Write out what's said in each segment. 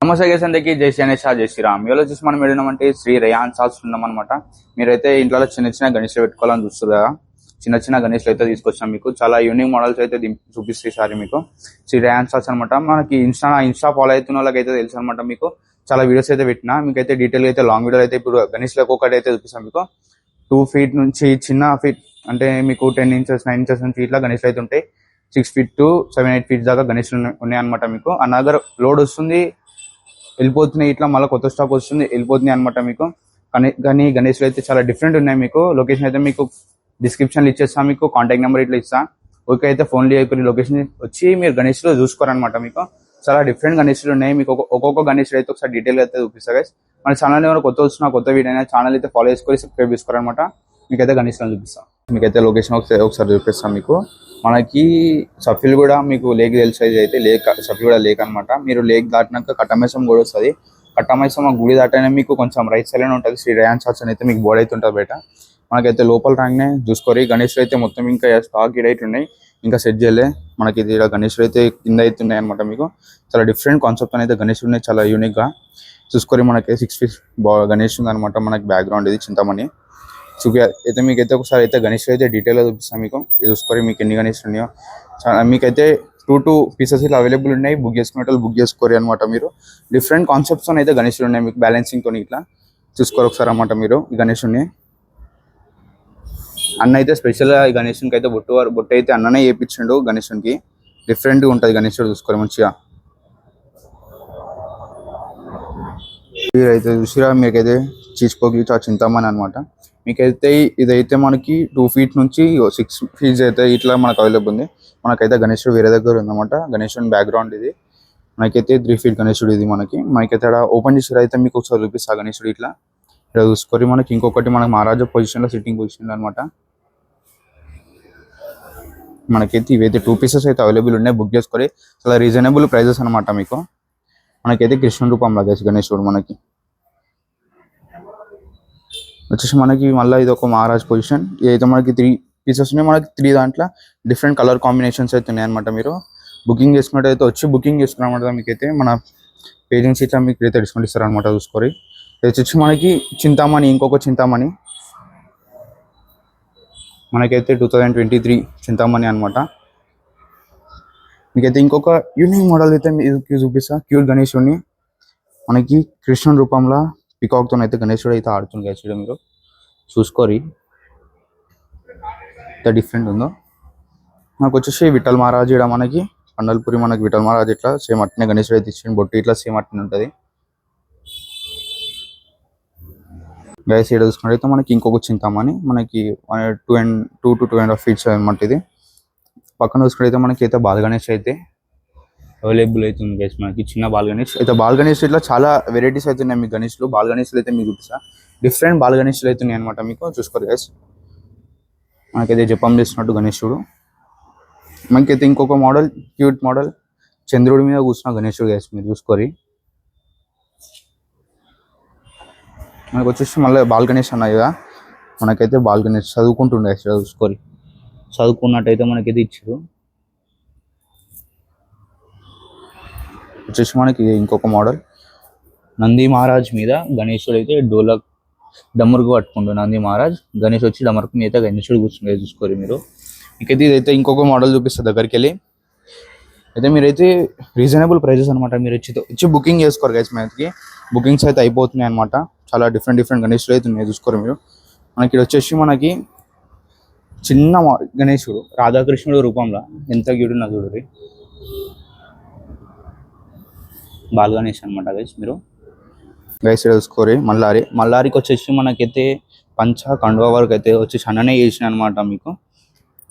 నమస్తే గైస్, అందరికీ జై గణేష్, జై శ్రీరామ్. ఇవాళ వచ్చేసి మనం ఏడినామంటే శ్రీ రేయాన్ సాల్స్ ఉన్నాం అనమాట. మీరైతే ఇంట్లో చిన్న చిన్న గణేష్లు పెట్టుకోవాలని చూస్తారు కదా, చిన్న చిన్న గణేష్లు అయితే తీసుకొచ్చాం. మీకు చాలా యూనిక్ మోడల్స్ అయితే చూపిస్తే సారి మీకు శ్రీ రేయాన్ సాల్స్ అనమాట. మనకి ఇన్స్టా ఫాలో అవుతున్న వాళ్ళకి అయితే తెలుసు అనమాట. మీకు చాలా వీడియోస్ అయితే పెట్టినా, మీకైతే డీటెయిల్ అయితే లాంగ్ వీడియో అయితే ఇప్పుడు గణేష్లకు ఒకటి అయితే చూపిస్తాం. మీకు 2 feet నుంచి చిన్న ఫీట్ అంటే మీకు 10 inches 9 inches నుంచి ఇట్లా గణేష్లు అయితే ఉంటాయి. 6 feet to 7-8 feet దాకా గణేష్లు ఉన్నాయి అనమాట. మీకు అనదర్ లోడ్ వస్తుంది, వెళ్ళిపోతున్నాయి, ఇట్లా మళ్ళీ కొత్త స్టాక్ వస్తుంది, వెళ్ళిపోతున్నాయి అనమాట. మీకు కానీ గణేష్లు అయితే చాలా డిఫరెంట్ ఉన్నాయి. మీకు లొకేషన్ అయితే మీకు డిస్క్రిప్షన్లో ఇచ్చేస్తా, మీకు కాంటాక్ట్ నెంబర్ ఇట్లా ఇస్తా. ఓకే అయితే ఫోన్లో అయిపోయి లొకేషన్ వచ్చి మీరు గణేష్లో చూసుకోరనమాట. మీకు చాలా డిఫరెంట్ గణేష్లు ఉన్నాయి. మీకు ఒక్కొక్క గణేష్లు అయితే ఒకసారి డీటెయిల్ అయితే చూపిస్తా గైస్. మన ఛానల్ ఏమైనా కొత్త వచ్చిన కొత్త వీడియో అయినా ఛానల్ అయితే ఫాలో చేసుకొని సబ్స్క్రైబ్ చేసుకోరనమాట. మీకైతే గణేష్లను చూపిస్తాను. మీకైతే లొకేషన్ ఒకసారి చూపిస్తాం. మీకు మనకి సఫిల్ కూడా మీకు లేక్ తెలిసేది అయితే సఫిల్ కూడా లేక్ అనమాట. మీరు లేక్ దాటినాక కట్టమైసం కూడా వస్తుంది. కట్టమైసం ఆ గుడి దాటనే మీకు కొంచెం రైట్ సైడ్ ఉంటుంది శ్రీ రేయాన్ సాల్స్ అయితే మీకు బోర్డు అయితే ఉంటుంది బయట. మనకైతే లోపల రాగానే చూసుకోరు. గణేష్లు అయితే మొత్తం ఇంకా స్టాక్ ఇడైతే ఉన్నాయి, ఇంకా సెట్ చేయలే. మనకి ఇది గణేష్లు అయితే కింద అయితే ఉన్నాయి అనమాట. మీకు చాలా డిఫరెంట్ కాన్సెప్ట్ అయితే గణేష్లు ఉన్నాయి, చాలా యూనిక్గా చూసుకొని. మనకి 6 feet గణేష్ ఉంది అనమాట. మనకి బ్యాక్గ్రౌండ్ ఇది చింతామణి అయితే. మీకైతే ఒకసారి అయితే గణేష్ అయితే డీటెయిల్గా చూపిస్తాను. మీకు ఇది చూసుకొని మీకు ఎన్ని గణేష్ ఉన్నాయో. మీకైతే 2 pieces ఇట్లా అవైలబుల్ ఉన్నాయి. బుక్ చేసుకునే బుక్ చేసుకోరు అనమాట. మీరు డిఫరెంట్ కాన్సెప్ట్స్ అయితే గణేష్లు ఉన్నాయి. మీకు బ్యాలెన్సింగ్తో ఇట్లా చూసుకోరు ఒకసారి అనమాట. మీరు ఈ గణేష్ ఉన్నాయి. అన్న అయితే స్పెషల్గా ఈ గణేషునికి అయితే బొట్టు అయితే అన్ననే వేయించిండు. గణేషునికి డిఫరెంట్గా ఉంటుంది. గణేషుడు చూసుకోరు మంచిగా. మీరైతే చూసిరా, మీకైతే చీచుకోకి చింతామణి అనమాట. మీకైతే ఇదైతే మనకి 2 feet నుంచి 6 feet అయితే ఇట్లా మనకు అవైలబుల్ ఉంది. మనకైతే గణేశుడు వేరే దగ్గర ఉందన్నమాట. గణేశుని బ్యాక్గ్రౌండ్ ఇది. మనకైతే 3 feet గణేశుడు ఇది. మనకైతే అక్కడ ఓపెన్ చేసి అయితే మీకు ఒకసారి చూపిస్తా గణేశుడు ఇట్లా చూసుకొని. మనకి ఇంకొకటి మనకి మహారాజా పొజిషన్లో సిట్టింగ్ పొజిషన్లో అనమాట. మనకైతే ఇవైతే 2 pieces అయితే అవైలబుల్ ఉన్నాయి. బుక్ చేసుకొని చాలా రీజనబుల్ ప్రైజెస్ అనమాట. మీకు మనకైతే కృష్ణ రూపంలో గణేశుడు మనకి వచ్చేసి మనకి మళ్ళీ ఇది ఒక మహారాజ్ పొజిషన్. ఇదైతే మనకి 3 pieces ఉన్నాయి. మనకి 3 దాంట్లో డిఫరెంట్ కలర్ కాంబినేషన్స్ అయితే ఉన్నాయి అనమాట. మీరు బుకింగ్ చేసుకున్నట్టయితే వచ్చి బుకింగ్ చేసుకున్నమాట. మీకైతే మన పేజెన్స్ ఇట్లా మీకు అయితే డిస్కౌంట్ ఇస్తారు అనమాట. చూసుకోరి. ఇది వచ్చి మనకి చింతామణి, ఇంకొక చింతామణి మనకైతే 2023 చింతామణి అనమాట. మీకైతే ఇంకొక యూనిక్ మోడల్ అయితే మీకు చూపిస్తా. క్యూట్ గణేశుడిని మనకి కృష్ణ రూపంలో పికాక్తో అయితే గణేశుడు అయితే ఆడుతుంది. గణేశుడు మీరు చూసుకోరి ఎంత డిఫరెంట్ ఉందో. మనకు వచ్చేసి విఠల్ మహారాజ్ ఇక్కడ మనకి పండల్పూరి మనకి విఠల్ మహారాజ్ ఇట్లా సేమ్ అట్నే గణేశుడు అయితే ఇచ్చింది. బొట్టు ఇట్లా సేమ్ అట్నే ఉంటుంది. గైస్ ఇక్కడ చూసుకున్నట్టయితే మనకి ఇంకొక చింతామణి మనకి 2 to 2.5 feet అనమాట. ఇది పక్కన చూసుకున్నట్టయితే మనకి అయితే బాల్ గణేష్ అయితే అవైలబుల్ అవుతుంది గైస్. మనకి చిన్న బాల్ గణేష్ అయితే బాల్ గణేష్ ఇట్లా చాలా వెరైటీస్ అయితే ఉన్నాయి. మీకు గణేష్లు బాల్ గణేష్లు అయితే మీకు చూపిస్తా. డిఫరెంట్ బాల్ గణేష్లు అయితే ఉన్నాయి అనమాట. మీకు చూసుకోరు గైస్. మనకైతే జపం చేస్తున్నట్టు గణేశుడు. మనకైతే ఇంకొక మోడల్ క్యూట్ మోడల్ చంద్రుడి మీద కూర్చున్న గణేశుడు గైస్. మీరు చూసుకోరి. మనకు వచ్చేసి మళ్ళీ బాల్ గణేష్ అన్నాయి కదా. మనకైతే బాల్ గణేష్ చదువుకుంటుండే చూసుకోరి. చదువుకున్నట్టయితే మనకైతే ఇచ్చారు. వచ్చేసి మనకి ఇంకొక మోడల్ నంది మహారాజ్ మీద గణేశుడు అయితే డమరుకు పట్టుకుంటు నంది మహారాజ్. గణేష్ వచ్చి డమరుకు మీద గణేశుడు కూర్చుండే చూసుకోరు మీరు. మీకైతే ఇదైతే ఇంకొక మోడల్ చూపిస్తుంది దగ్గరికి వెళ్ళి. అయితే మీరైతే రీజనబుల్ ప్రైజెస్ అనమాట. మీరు వచ్చి బుకింగ్ చేసుకోరు గైస్. మనకి బుకింగ్స్ అయితే అయిపోతున్నాయి అనమాట. చాలా డిఫరెంట్ గణేశులు అయితే ఉన్నాయి చూసుకోరు మీరు. మనకి ఇక్కడ వచ్చేసి మనకి చిన్న గణేశుడు రాధాకృష్ణుడు రూపంలో ఎంత క్యూటున్నా చూడరి. బాల్ గణేష్ అనమాట గైస్. మీరు గైస్ చూసుకోరి. మల్లారికి వచ్చేసి మనకైతే పంచ కండువా వర్క్ అయితే వచ్చేసి అన్ననే చేసిన అనమాట. మీకు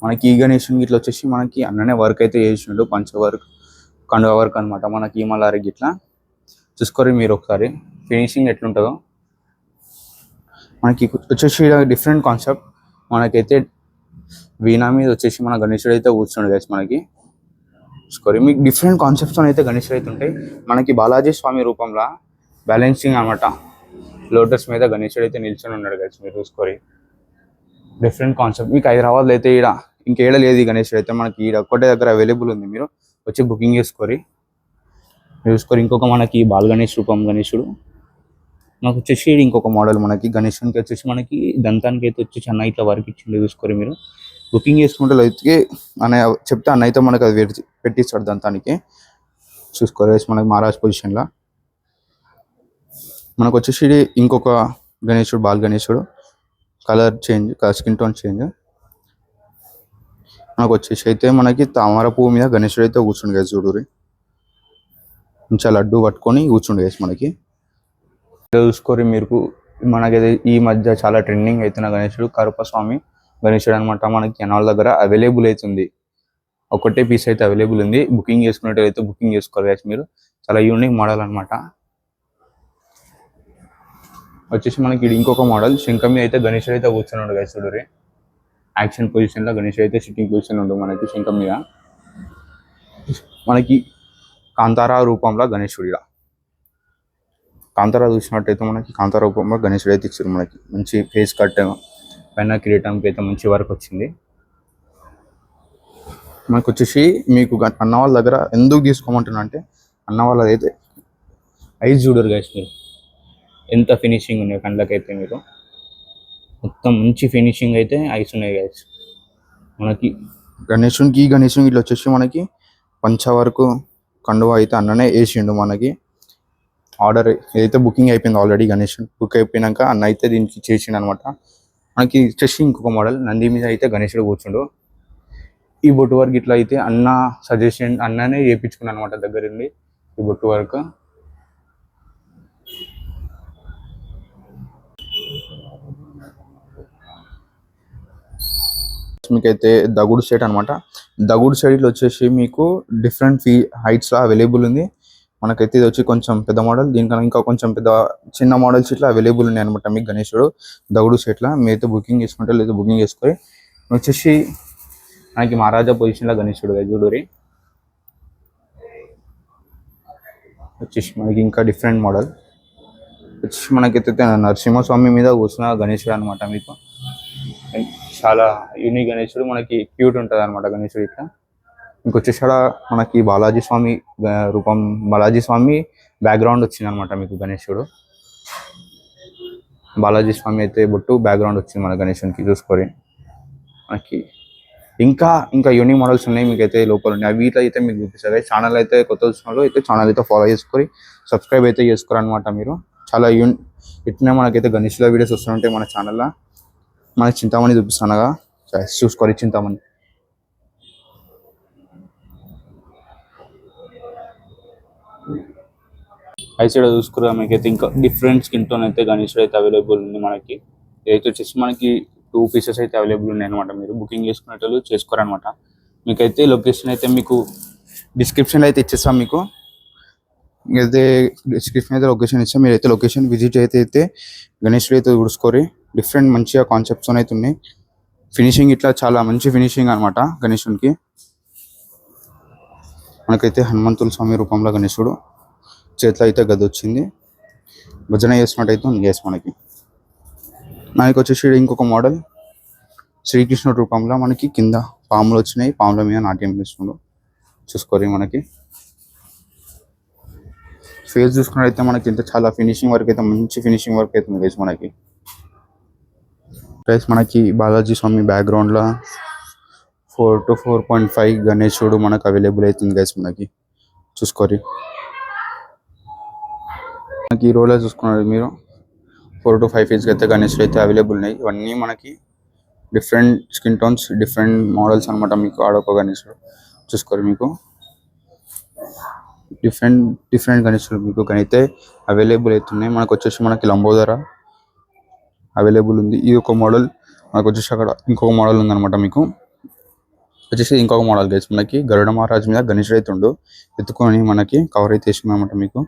మనకి ఈ గణేషునికి ఇట్లా వచ్చేసి మనకి అన్ననే వర్క్ అయితే చేసిండు. పంచ వర్క్ కండువా వర్క్ అనమాట. మనకి ఈ మల్లారికి ఇట్లా చూసుకోరి మీరు ఒకసారి ఫినిషింగ్ ఎట్లుంటుందో. మనకి వచ్చేసి డిఫరెంట్ కాన్సెప్ట్. మనకైతే వీణా మీద వచ్చేసి మన గణేశుడు అయితే కూర్చుండు గైస్. మనకి చూసుకోరి. మీకు డిఫరెంట్ కాన్సెప్ట్స్ అయితే గణేశుడు అయితే ఉంటాయి. మనకి బాలాజీ స్వామి రూపంలో బ్యాలెన్సింగ్ అనమాట. లోటస్ మీద గణేశుడు అయితే నిల్చొని ఉన్నాడు గైస్. మీరు చూసుకోరి. Different concept. మీకు హైదరాబాద్లో అయితే ఇంకేడ లేదు ఈ గణేశుడు అయితే. మనకి ఒక్కటే దగ్గర అవైలబుల్ ఉంది. మీరు వచ్చి బుకింగ్ చేసుకోరి. చూసుకొని ఇంకొక మనకి బాల్ గణేష్ రూపం గణేశుడు. మనకు వచ్చేసి ఇంకొక మోడల్ మనకి గణేశునికి వచ్చేసి మనకి దంతానికి అయితే వచ్చేసి అన్న ఇట్లా వర్క్ ఇచ్చిండు చూసుకొని మీరు. బుకింగ్ చేసుకుంటే అయితే అన్నయ్య చెప్తే అన్న అయితే మనకు అది పెట్టిస్తాడు దంతానికి. చూసుకోరేసి మనకి మహారాజ్ పొజిషన్లో. మనకు వచ్చేసి ఇంకొక గణేశుడు బాల్ గణేశుడు, colour change, skin tone change. మనకు వచ్చేసి అయితే మనకి తామర పువ్వు మీద గణేశుడు అయితే కూర్చుండు గేసి చూడురి. కొంచెం లడ్డు పట్టుకొని కూర్చుండు గేసి మనకి. చూసుకోరి మీరు మనకి ఈ మధ్య చాలా ట్రెండింగ్ అవుతున్న గణేశుడు కరుపస్వామి గణేశుడు అనమాట. మనకి ఎనాల్ దగ్గర అవైలబుల్ అవుతుంది, ఒకటే పీస్ అయితే అవైలబుల్ ఉంది. బుకింగ్ చేసుకున్నట్టయితే బుకింగ్ చేసుకోవాలి గైస్ మీరు. చాలా యూనిక్ మోడల్ అనమాట. వచ్చేసి మనకి ఇంకొక మోడల్ శంఖం మీద అయితే గణేశుడు అయితే కూర్చున్నాడు గైస్ చూడరి. యాక్షన్ పొజిషన్లో గణేశుడు అయితే సిట్టింగ్ పొజిషన్ ఉండు మనకి శంఖం మీద. మనకి కాంతారా రూపంలో గణేశుడు, ఇలా కాంతారా చూసినట్టయితే మనకి కాంతారా రూపంలో గణేశుడు అయితే ఇచ్చారు మనకి. మంచి ఫేస్ కట్ పైన కిరీటంకి అయితే మంచి వర్క్ వచ్చింది. మనకు వచ్చేసి మీకు అన్న వాళ్ళ దగ్గర ఎందుకు తీసుకోమంటున్నా అంటే అన్న వాళ్ళది అయితే ఐస్ చూడరు గైస్ మీరు, ఎంత ఫినిషింగ్ ఉన్నాయి కళ్ళకైతే. మీరు మొత్తం మంచి ఫినిషింగ్ అయితే ఐస్ ఉన్నాయి గైస్. మనకి గణేశునికి ఇట్లా వచ్చేసి మనకి పంచ వరకు కండువా అయితే అన్ననే వేసిండు మనకి. ఆర్డర్ ఏదైతే బుకింగ్ అయిపోయింది ఆల్రెడీ, గణేష్ బుక్ అయిపోయినాక అన్న అయితే దీనికి చేసిండు అనమాట. మనకి వచ్చేసి ఇంకొక మోడల్ నంది మీద అయితే గణేశుడు కూర్చుండు. ఈ బొట్టు వర్క్ ఇట్లా అయితే అన్న సజెషన్ అన్ననే చేయించుకున్నాను అనమాట దగ్గరుండి ఈ బొట్టు వర్క్. మీకైతే దగుడు సెట్ అనమాట. దగుడు సెట్ ఇట్లా వచ్చేసి మీకు డిఫరెంట్ హైట్స్లో అవైలబుల్ ఉంది. మనకైతే ఇది వచ్చి కొంచెం పెద్ద మోడల్, దీనికన్నా ఇంకా కొంచెం పెద్ద చిన్న మోడల్స్ ఇట్లా అవైలబుల్ ఉన్నాయి అనమాట మీకు గణేశుడు దగుడు సెట్లా. మీరైతే బుకింగ్ చేసుకుంటే లేదా బుకింగ్ చేసుకొని వచ్చేసి మనకి మహారాజా పొజిషన్లో గణేశుడు చూడూరి. వచ్చేసి మనకి ఇంకా డిఫరెంట్ మోడల్ వచ్చేసి మనకైతే నరసింహస్వామి మీద కూర్చున్న గణేశుడు అనమాట. మీకు చాలా యూనిక్ గణేశుడు, మనకి క్యూట్ ఉంటుంది అనమాట గణేశుడు ఇట్లా. ఇంకొచ్చేసి మనకి బాలాజీ స్వామి రూపం, బాలాజీ స్వామి బ్యాక్గ్రౌండ్ వచ్చింది అనమాట మీకు గణేశుడు. బాలాజీ స్వామి అయితే బొట్టు బ్యాక్గ్రౌండ్ వచ్చింది మన గణేశునికి చూసుకొని. మనకి ఇంకా యూనిక్ మోడల్స్ ఉన్నాయి మీకైతే లోపల ఉన్నాయి, అవి అయితే మీకు చూపిస్తారు. ఛానల్ అయితే కొత్త వచ్చిన అయితే ఛానల్ అయితే ఫాలో చేసుకొని సబ్స్క్రైబ్ అయితే చేసుకోరు అనమాట మీరు. చాలా ఇట్నే మనకైతే గణేశుల వీడియోస్ వస్తుంటాయి మన ఛానల్లో. మనకి చింతామణి చూపిస్తానుగా చూసుకోవాలి. చింతామణి ఐసైడ్ చూసుకురా మీకైతే ఇంకా డిఫరెంట్ స్కిన్ టోన్ అయితే గణేశుడు అయితే అవైలబుల్ ఉంది మనకి. ఇదైతే వచ్చేసి మనకి 2 పీసెస్ అయితే అవైలబుల్ ఉన్నాయి అనమాట. మీరు బుకింగ్ చేసుకునేటప్పుడు చేసుకోరనమాట. మీకైతే లొకేషన్ అయితే మీకు డిస్క్రిప్షన్లో అయితే ఇచ్చేస్తాం. మీకు అయితే డిస్క్రిప్షన్ అయితే లొకేషన్ ఇస్తాం. మీరైతే లొకేషన్ విజిట్ అయితే గణేశుడు అయితే చూసుకోరి. డిఫరెంట్ మంచిగా కాన్సెప్ట్స్ అయితే ఉన్నాయి. ఫినిషింగ్ ఇట్లా చాలా మంచి ఫినిషింగ్ అనమాట గణేశునికి. మనకైతే హనుమంతుల స్వామి రూపంలో గణేశుడు, చేతిలో అయితే గది వచ్చింది, భజన చేసినట్టయితే ఉంది గేస్ మనకి. మనకి వచ్చేసి ఇంకొక మోడల్ శ్రీకృష్ణుడు రూపంలో మనకి కింద పాములు వచ్చినాయి, పాముల మీద నాట్యం చేస్తున్నాడు చూసుకోరి. మనకి ఫేస్ చూసుకున్నట్టయితే మనకి ఇంత చాలా ఫినిషింగ్ వర్క్ అయితే మంచి ఫినిషింగ్ వర్క్ అవుతుంది గైస్ మనకి. ప్లస్ మనకి బాలాజీ స్వామి బ్యాక్గ్రౌండ్లో 4 to 4.5 గణేశుడు మనకు అవైలబుల్ అవుతుంది గైస్ మనకి చూసుకోరి. మనకి ఈ రోలో చూసుకున్నారు మీరు 4 to 5 ఫీట్స్కి అయితే గణేశుడు అయితే అవైలబుల్ ఉన్నాయి. ఇవన్నీ మనకి different skin tones, different models అనమాట. మీకు ఆడొక గణేశుడు చూసుకోరు. మీకు డిఫరెంట్ గణేశుడు మీకు అయితే అవైలబుల్ అవుతున్నాయి. మనకు వచ్చేసి మనకి లంబోదర అవైలబుల్ ఉంది. ఇది ఒక మోడల్. మనకు వచ్చేసి అక్కడ ఇంకొక మోడల్ ఉందన్నమాట. మీకు వచ్చేసి ఇంకొక మోడల్ గైస్ మనకి గరుడ మహారాజ్ మీద గణేశుడు అయితే ఉండు ఎత్తుకొని మనకి కవర్ అయితే వేసుకున్నామన్నమాట. మీకు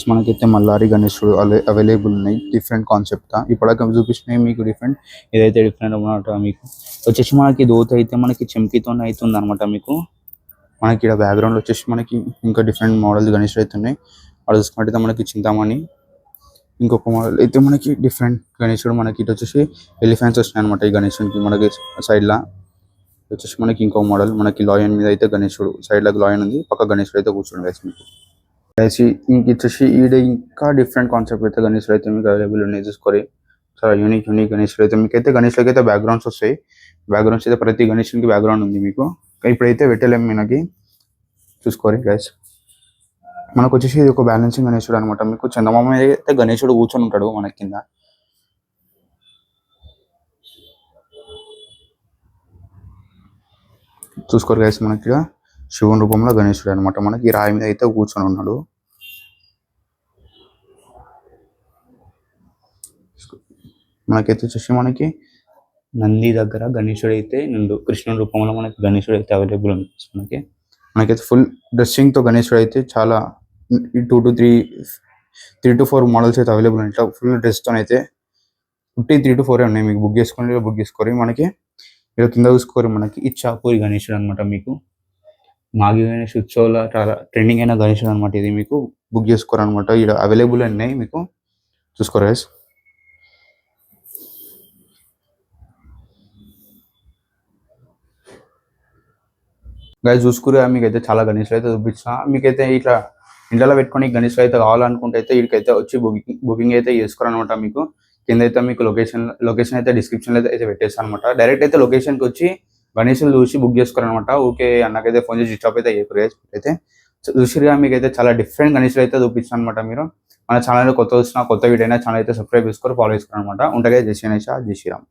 మనకైతే మల్లారి గణేశుడు అవైలబుల్ ఉన్నాయి. డిఫరెంట్ కాన్సెప్ట్ ఇప్పటిదాకా చూపించినాయి మీకు డిఫరెంట్. ఇదైతే డిఫరెంట్ అనమాట. మీకు వచ్చేసి మనకి దోత అయితే మనకి చెంకితో అవుతుంది అనమాట. మీకు మనకి ఇక్కడ బ్యాక్గ్రౌండ్ వచ్చేసి మనకి ఇంకా డిఫరెంట్ మోడల్స్ గణేశుడు అయితే ఉన్నాయి. అక్కడ చూసుకున్నట్టయితే మనకి చింతామణి ఇంకొక మోడల్ అయితే మనకి డిఫరెంట్ గణేశుడు. మనకి ఇటు వచ్చేసి ఎలిఫెంట్స్ వచ్చినాయి అనమాట ఈ గణేశునికి మనకి సైడ్లా. వచ్చేసి మనకి ఇంకో మోడల్, మనకి లాయన్ మీద అయితే గణేశుడు, సైడ్ లో లాయన్ ఉంది, పక్క గణేశుడు అయితే కూర్చోండి గైస్ మీకు. గైస్ ఇంక వచ్చేసి ఈడ ఇంకా డిఫరెంట్ కాన్సెప్ట్ అయితే గణేశుడు అయితే మీకు అవైలబుల్ ఉన్నాయి, చూసుకోరి. చాలా యూనిక్ గణేశుడు అయితే మీకైతే గణేష్లకి అయితే బ్యాక్గ్రౌండ్స్ వస్తాయి. బ్యాక్గ్రౌండ్స్ అయితే ప్రతి గణేశునికి బ్యాక్గ్రౌండ్ ఉంది మీకు. ఇప్పుడైతే పెట్టలేము మనకి, చూసుకోరి గైస్. మనకు వచ్చేసి ఇది ఒక బ్యాలెన్సింగ్ గణేశుడు అనమాట మీకు. చందమామ మీద అయితే గణేశుడు కూర్చొని ఉంటాడు మన కింద. చూసుకోరు గైస్, మనకి ఇక్కడ శివుని రూపంలో గణేశుడు అనమాట. మనకి ఈ రాయి మీద అయితే కూర్చొని ఉన్నాడు. మనకైతే వచ్చేసి మనకి నంది దగ్గర గణేశుడు అయితే నిండు కృష్ణుని రూపంలో మనకి గణేశుడు అయితే అవైలబుల్ ఉంది మనకైతే ఫుల్ డ్రెస్సింగ్ తో గణేశుడు అయితే చాలా 2 to 3 మోడల్స్ అయితే అవైలబుల్ ఉంటాయి. ఫుల్ డ్రెస్ తో అయితే 3 to 4 ఉన్నాయి మీకు. బుక్ చేసుకోవాలి మనకి. ఇలా కింద చూసుకోరు మనకి ఇచ్చాపూరి గణేశుడు అనమాట మీకు. మాఘి గణేష్ ఉత్సవాల చాలా ట్రెండింగ్ అయిన గణేశుడు అనమాట ఇది. మీకు బుక్ చేసుకోరనమాట, ఇక్కడ అవైలబుల్ ఉన్నాయి మీకు. చూసుకోరు గైస్. గైస్ చూసుకురా, మీకైతే చాలా గణేష్లు అయితే చూపించిన. మీకైతే ఇట్లా ఇంట్లో పెట్టుకొని గణేష్లు అయితే కావాలనుకుంటే అయితే వీడికైతే వచ్చి బుకింగ్ అయితే చేసుకోరనమాట మీకు. కింద అయితే మీకు లొకేషన్ అయితే డిస్క్రిప్షన్ అయితే పెట్టేస్తాను అనమాట. డైరెక్ట్ అయితే లొకేషన్కి వచ్చి గణేష్లు చూసి బుక్ చేసుకోరనమాట. ఓకే అన్నకైతే ఫోన్ చేసి డిస్టర్బ్ అయితే అయితే చూసిగా మీకైతే చాలా డిఫరెంట్ గణేష్లు అయితే చూపించాను అనమాట. మీరు మన ఛానల్ కొత్త వచ్చిన కొత్త వీడియో అయినా ఛానల్ అయితే సబ్స్క్రైబ్ చేసుకోరు, ఫాలో చేసుకోరు అనమాట. ఉంటాయి జై శ్రీరామ్.